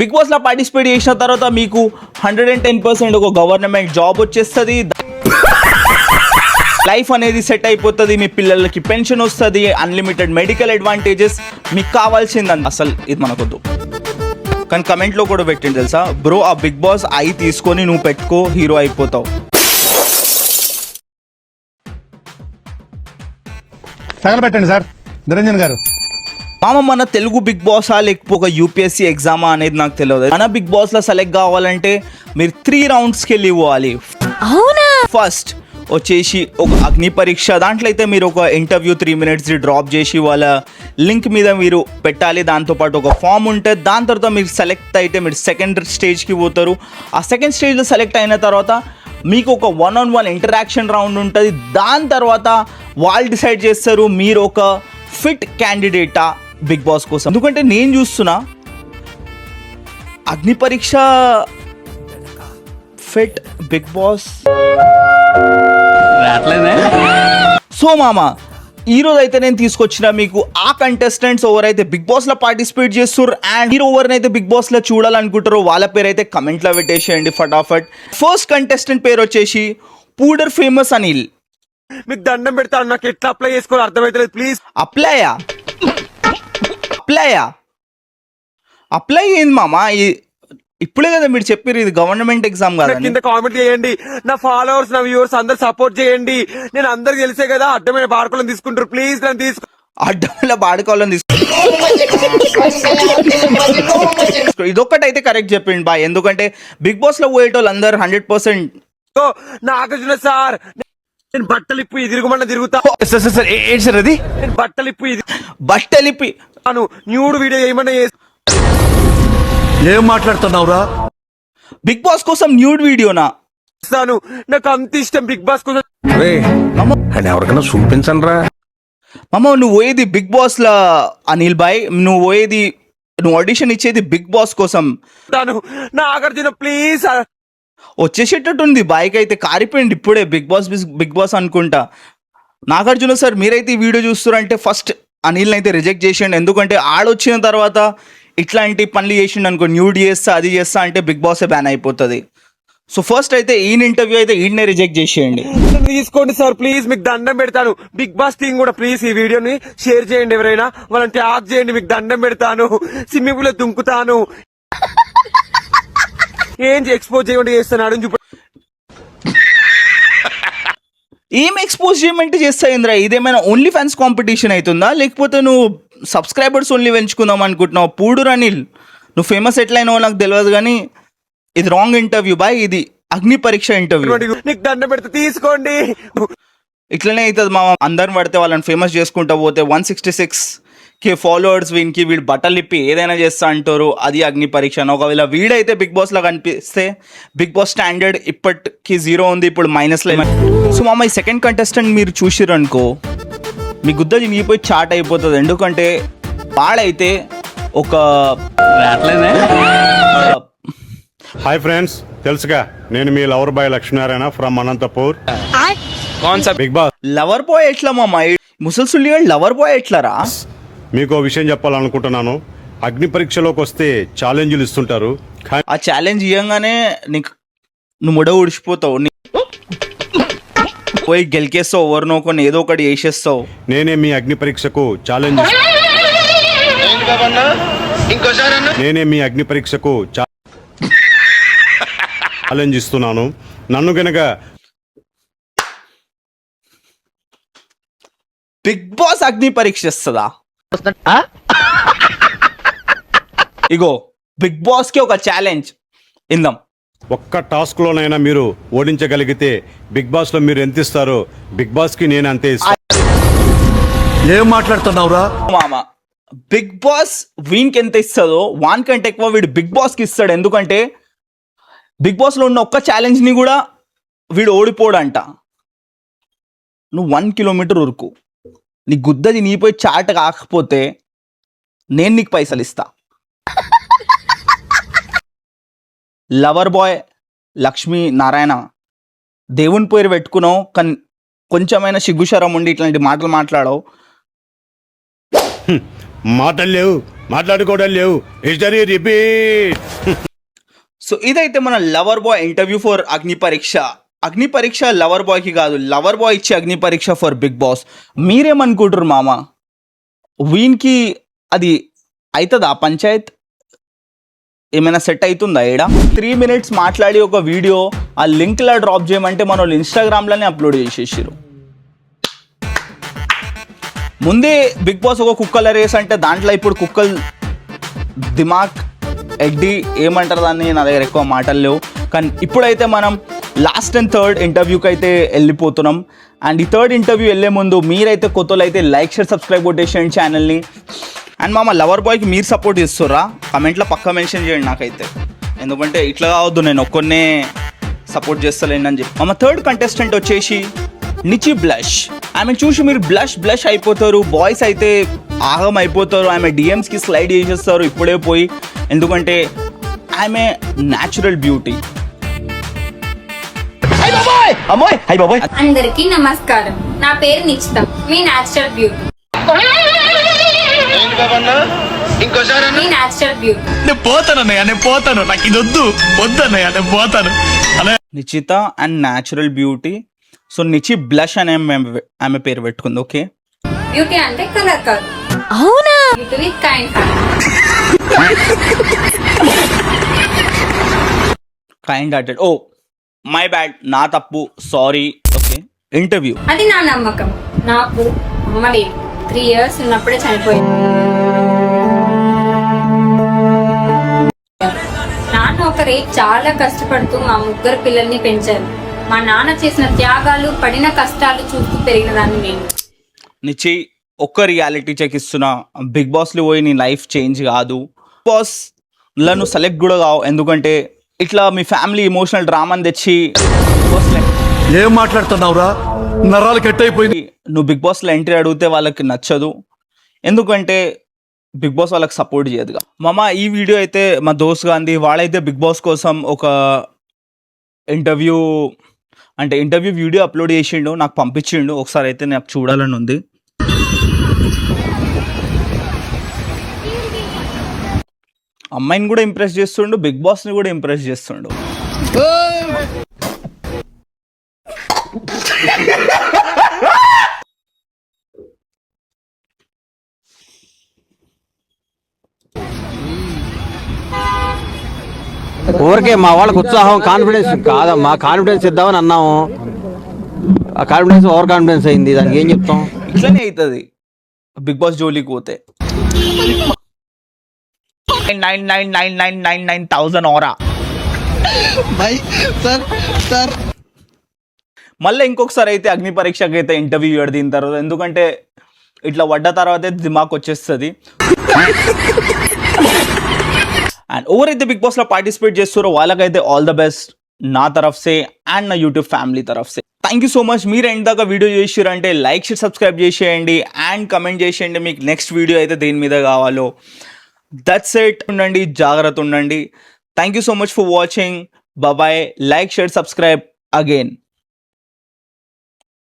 Big boss లో participate చేసిన తర్వాత మీకు 110% ఒక గవర్నమెంట్ జాబ్ వచ్చేస్తుంది, లైఫ్ అనేది సెట్ అయిపోతుంది, మీ పిల్లలకి పెన్షన్ వస్తుంది, అన్లిమిటెడ్ మెడికల్ అడ్వాంటేజెస్, మీకు కావాల్సింది అసలు ఇది మనకొద్దు. కానీ కమెంట్లో కూడా పెట్టింది తెలుసా, బ్రో ఆ బిగ్ బాస్ ఐ తీసుకొని నువ్వు పెట్టుకో హీరో అయిపోతావు. తగలబెట్టండి సార్ నిరంజన్ గారు. మామ మన తెలుగు బిగ్ బాసా లేకపోతే ఒక యూపీఎస్సీ ఎగ్జామా అనేది నాకు తెలియదు. మన బిగ్ బాస్ లో సెలెక్ట్ కావాలంటే మీరు 3 రౌండ్స్కి వెళ్ళి పోవాలి. ఫస్ట్ వచ్చేసి ఒక అగ్ని పరీక్ష, దాంట్లో అయితే మీరు ఒక ఇంటర్వ్యూ 3 minutes డ్రాప్ చేసి వాళ్ళ లింక్ మీద మీరు పెట్టాలి. దాంతోపాటు ఒక ఫామ్ ఉంటుంది. దాని తర్వాత మీరు సెలెక్ట్ అయితే మీరు సెకండ్ స్టేజ్కి పోతారు. ఆ సెకండ్ స్టేజ్లో సెలెక్ట్ అయిన తర్వాత మీకు ఒక 1-on-1 ఇంటరాక్షన్ రౌండ్ ఉంటుంది. దాని తర్వాత వాళ్ళు డిసైడ్ చేస్తారు మీరు ఒక ఫిట్ క్యాండిడేటా బిగ్ బాస్ కోసం. ఎందుకంటే నేను చూస్తున్నా అగ్ని పరీక్ష ఫిట్ బిగ్ బాస్. సో మామ ఈరోజు అయితే నేను తీసుకొచ్చిన మీకు ఆ కంటెస్టెంట్స్ ఎవరైతే బిగ్ బాస్ లో పార్టిసిపేట్ చేస్తారు అండ్ మీరు ఎవరినైతే బిగ్ బాస్ లో చూడాలనుకుంటారో వాళ్ళ పేరు అయితే కమెంట్ లో పెట్టేసేయండి ఫటాఫట్. ఫస్ట్ కంటెస్టెంట్ పేరు వచ్చేసి పూడర్ ఫేమస్ అనిల్. మీకు దండం పెడతాను, నాకు ఎట్లా అప్లై చేసుకోవాలి అర్థమైతలేదు ప్లీజ్. అప్లై ఏంది మామ, ఇప్పుడే కదా మీరు చెప్పారు ఇది గవర్నమెంట్ ఎగ్జామ్ కదా. కింద కామెంట్ చేయండి, నా ఫాలోవర్స్ నా వ్యూవర్స్ అందరు సపోర్ట్ చేయండి. నేను అందరికి తెలిసే కదా అడ్డమైన బాడుకోలను తీసుకుంటారు, ప్లీజ్ నన్ను తీసుకో. అడ్డంలో బాడుకోవాలని ఇదొక్కటైతే కరెక్ట్ చెప్పింది బా. ఎందుకంటే బిగ్ బాస్ లో పోయేటోళ్ళు అందరు 100% నాగార్జున సార్ నేను బట్టలు ఇప్పు తిరుగుమన్నా తిరుగుతా. అది నేను బట్టలు ఇప్పి న్యూడ్ వీడియో ఏమన్నా ఏం మాట్లాడుతున్నావురా? బిగ్ బాస్ కోసం న్యూడ్ వీడియోనా చేస్తాను. నాకు అంత ఇష్టం బిగ్ బాస్ కోసం. ఎవరికైనా చూపించండి రా మామ. నువ్వు పోయేది బిగ్ బాస్ లా అనిల్ బాయ్, నువ్వు ఆడిషన్ ఇచ్చేది బిగ్ బాస్ కోసం. నాగార్జున ప్లీజ్ వచ్చేసేటట్టుంది బాయ్కి అయితే, కారిపోయింది ఇప్పుడే బిగ్ బాస్ అనుకుంటా. నాగార్జున సార్ మీరైతే ఈ వీడియో చూస్తారంటే ఫస్ట్ అనిల్ని అయితే రిజెక్ట్ చేసిండు. ఎందుకంటే ఆడొచ్చిన తర్వాత ఇట్లాంటి పనులు చేసిండు అనుకో, న్యూడ్ చేస్తా అది చేస్తా అంటే బిగ్ బాసే బ్యాన్ అయిపోతుంది. సో ఫస్ట్ అయితే ఈయన ఇంటర్వ్యూ అయితే ఈయన్నే రిజెక్ట్ చేసేయండి. తీసుకోండి సార్ ప్లీజ్, మీకు దండం పెడతాను. బిగ్ బాస్ టీం కూడా ప్లీజ్ ఈ వీడియోని షేర్ చేయండి, ఎవరైనా వాళ్ళని ట్యాగ్ చేయండి, మీకు దండం పెడతాను. స్విమ్మింగ్ పూల్ లో దుంకుతాను, ఏం ఎక్స్పోజ్ చేయకుండా చేస్తున్నాడు చూప. ఏం ఎక్స్పోజ్ చేయమంటే చేస్తా ఇంద్రా, ఇదేమైనా ఓన్లీ ఫ్యాన్స్ కాంపిటీషన్ అవుతుందా లేకపోతే నువ్వు సబ్స్క్రైబర్స్ ఓన్లీ పెంచుకుందాం అనుకుంటున్నావు? పూడూరు అనిల్ నువ్వు ఫేమస్ ఎట్లయినావో నాకు తెలియదు కానీ ఇది రాంగ్ ఇంటర్వ్యూ బాయ్, ఇది అగ్ని పరీక్ష ఇంటర్వ్యూ. నీకు దండం పెడితే తీసుకోండి. ఇట్లనే అవుతుంది మా, అందరిని పడితే వాళ్ళని ఫేమస్ చేసుకుంటా పోతే 166K ఫాలోవర్స్ వీడు బట్టలు ఇప్పి ఏదైనా చేస్తా అంటారు, అది అగ్ని పరీక్ష. ఒకవేళ వీడైతే బిగ్ బాస్ లా కనిపిస్తే బిగ్ బాస్ స్టాండర్డ్ ఇప్పటికి 0 ఉంది, ఇప్పుడు -11. సో మామ ఈ సెకండ్ కంటెస్టెంట్ మీరు చూసిర్రు అనుకో మీ గుద్దది మీపోయి చాట్ అయిపోతుంది. ఎందుకంటే వాడైతే ఒక హాయ్ ఫ్రెండ్స్, తెలుసుగా నేను మీ lover boy Lakshminarayana from Anantapur. Bigg Boss lover boy ఎట్లా మామ, ముసల్సుల్లి లవర్ బాయ్ ఎట్లారా? మీకు విషయం చెప్పాలనుకుంటున్నాను. అగ్ని పరీక్షలోకి వస్తే ఛాలెంజ్లు ఇస్తుంటారు. ఆ ఛాలెంజ్ ఇవ్వగానే నువ్వు ముడ ఉడిచిపోతావు, పోయి గెలికేస్తావు, ఎవరినో కొన్ని ఏదో ఒకటి వేసేస్తావు. నేనే మీ అగ్ని పరీక్షకు ఛాలెంజ్ ఇస్తున్నాను. నన్ను గనక బిగ్ బాస్ అగ్ని పరీక్ష ఇస్తుందా? ఇగో బిగ్ బాస్ కి ఒక ఛాలెంజ్ ఇందాం. ఒక్క టాస్క్ లోనైనా మీరు ఓడించగలిగితే బిగ్ బాస్ లో మీరు ఎంత ఇస్తారో బిగ్ బాస్ కి నేను అంతే ఇస్తాను. ఏం మాట్లాడుతున్నావురా మామ? బిగ్ బాస్ వీనికి ఎంత ఇస్తుందో వాన్ కంటే ఎక్కువ వీడు బిగ్ బాస్ కి ఇస్తాడు. ఎందుకంటే బిగ్ బాస్ లో ఉన్న ఒక్క ఛాలెంజ్ ని కూడా వీడు ఓడిపోడంట. నువ్వు 1 kilometer ఉరుకు, నీ గుద్దది నీపోయి చాట కాకపోతే నేను నీకు పైసలు ఇస్తా. లవర్ బాయ్ లక్ష్మీ నారాయణ దేవుని పేరు పెట్టుకున్నావు కానీ కొంచెమైనా సిగ్గుశరం ఉండి ఇట్లాంటి మాటలు మాట్లాడవు. మాటలు లేవు, మాట్లాడుకోవడం లేవు. History repeat. సో ఇదైతే మన లవర్ బాయ్ ఇంటర్వ్యూ ఫర్ అగ్ని పరీక్ష. అగ్ని పరీక్ష లవర్ బాయ్కి కాదు, లవర్ బాయ్ ఇచ్చే అగ్ని పరీక్ష ఫర్ బిగ్ బాస్. మీరేమనుకుంటారు మామ? వీనికి అది అవుతుందా పంచాయత్? ఏమైనా సెట్ అవుతుందా ఈడ? 3 minutes మాట్లాడి ఒక వీడియో ఆ లింక్లా డ్రాప్ చేయమంటే మన వాళ్ళు ఇన్స్టాగ్రామ్లోనే అప్లోడ్ చేసేసారు. ముందే బిగ్ బాస్ ఒక కుక్కల రేస్ అంటే దాంట్లో ఇప్పుడు కుక్కలు దిమాగ్ ఎడ్డి ఏమంటారు దాన్ని, నా దగ్గర ఎక్కువ మాటలు లేవు. కానీ ఇప్పుడైతే మనం లాస్ట్ అండ్ థర్డ్ ఇంటర్వ్యూకి అయితే వెళ్ళిపోతున్నాం. అండ్ ఈ థర్డ్ ఇంటర్వ్యూ వెళ్ళే ముందు మీరైతే కొత్తలు అయితే లైక్ షేర్ సబ్స్క్రైబ్ కొట్టేసేయండి ఛానల్ని. అండ్ మామ లవర్ బాయ్కి మీరు సపోర్ట్ చేస్తుర్రా? కమెంట్లో పక్కా మెన్షన్ చేయండి నాకైతే, ఎందుకంటే ఇట్లా కావద్దు నేను ఒక్కనే సపోర్ట్ చేస్తలేండి అని చెప్పి. మామ థర్డ్ కంటెస్టెంట్ వచ్చేసి నిచి బ్లష్. ఆమె చూసి మీరు బ్లష్ అయిపోతారు, బాయ్స్ అయితే ఆగం అయిపోతారు. ఆమె డిఎమ్స్కి స్లైడ్ చేసేస్తారు ఇప్పుడే పోయి, ఎందుకంటే ఆమె న్యాచురల్ బ్యూటీ. అందరికీ నమస్కారం. నా పేరు నిచిత, మీ న్యాచురల్ బ్యూటీ. మీ natural beauty. Nichita and natural beauty. So Nichi blush అనే ఆమె పేరు పెట్టుకుంది. ఓకే, బ్యూటీ అంటే కలర్ కాదు. అవునా? Beauty with kind hearted. Oh my bad, నా తప్పు, సారీ. Okay, interview. అది నా నమ్మకం. నాకు అమ్మ లేదు, 3 years ఉన్నప్పుడే చనిపోయింది. నాన్న ఒకరే చాలా కష్టపడుతూ మా 3 పిల్లల్ని పెంచారు. మా నాన్న చేసిన త్యాగాలు, పడిన కష్టాలు చూస్తూ పెరిగిన దాన్ని నేను. నిచి ఒక్క రియాలిటీ చెక్ ఇస్తున్నా, బిగ్ బాస్లో పోయి నీ లైఫ్ చేంజ్ కాదు. బిగ్ బాస్లో నువ్వు సెలెక్ట్ కూడా కావు, ఎందుకంటే ఇట్లా మీ ఫ్యామిలీ ఎమోషనల్ డ్రామాని తెచ్చి ఏం మాట్లాడుతున్నావురా? నరాలు కట్ అయిపోయింది. నువ్వు బిగ్ బాస్లో ఎంట్రీ అడిగితే వాళ్ళకి నచ్చదు, ఎందుకంటే బిగ్ బాస్ వాళ్ళకి సపోర్ట్ చేయదుగా. మామ ఈ వీడియో అయితే మా దోస్త్ గాంధీ వాడైతే బిగ్ బాస్ కోసం ఒక ఇంటర్వ్యూ వీడియో అప్లోడ్ చేసిండు, నాకు పంపించిండు. ఒకసారి అయితే నాకు చూడాలని ఉంది. అమ్మాయిని కూడా ఇంప్రెస్ చేస్తుండు, బిగ్ బాస్ని కూడా ఇంప్రెస్ చేస్తుండు. ఊరికే మా వాళ్ళకి ఉత్సాహం, కాన్ఫిడెన్స్ కాదమ్మా, కాన్ఫిడెన్స్ ఇద్దామని అన్నాము. ఆ కాన్ఫిడెన్స్ ఓవర్ కాన్ఫిడెన్స్ అయింది. దానికి ఏం చెప్తాం? ఇట్లనే అవుతుంది బిగ్ బాస్ జోలికి పోతే. 99,999,999,000 ఓరా. మళ్ళీ ఇంకొకసారి అయితే అగ్ని పరీక్షకి అయితే ఇంటర్వ్యూ దీని తర్వాత, ఎందుకంటే ఇట్లా పడ్డ తర్వాతే దిమాగ్ వచ్చేస్తుంది. అండ్ ఎవరైతే బిగ్ బాస్లో పార్టిసిపేట్ చేస్తారో వాళ్ళకైతే ఆల్ ద బెస్ట్ నా తరఫ్సే అండ్ నా యూట్యూబ్ ఫ్యామిలీ తరఫ్సే. Thank you so much. మీరు ఎండ్ దాకా వీడియో చేసారంటే లైక్ షేర్ సబ్స్క్రైబ్ చేసేయండి అండ్ కమెంట్ చేసేయండి మీకు నెక్స్ట్ వీడియో అయితే దేని మీద కావాలో. That's it. ఉండండి, జాగ్రత్త ఉండండి. Thank you so much for watching. Bye. Like share subscribe again.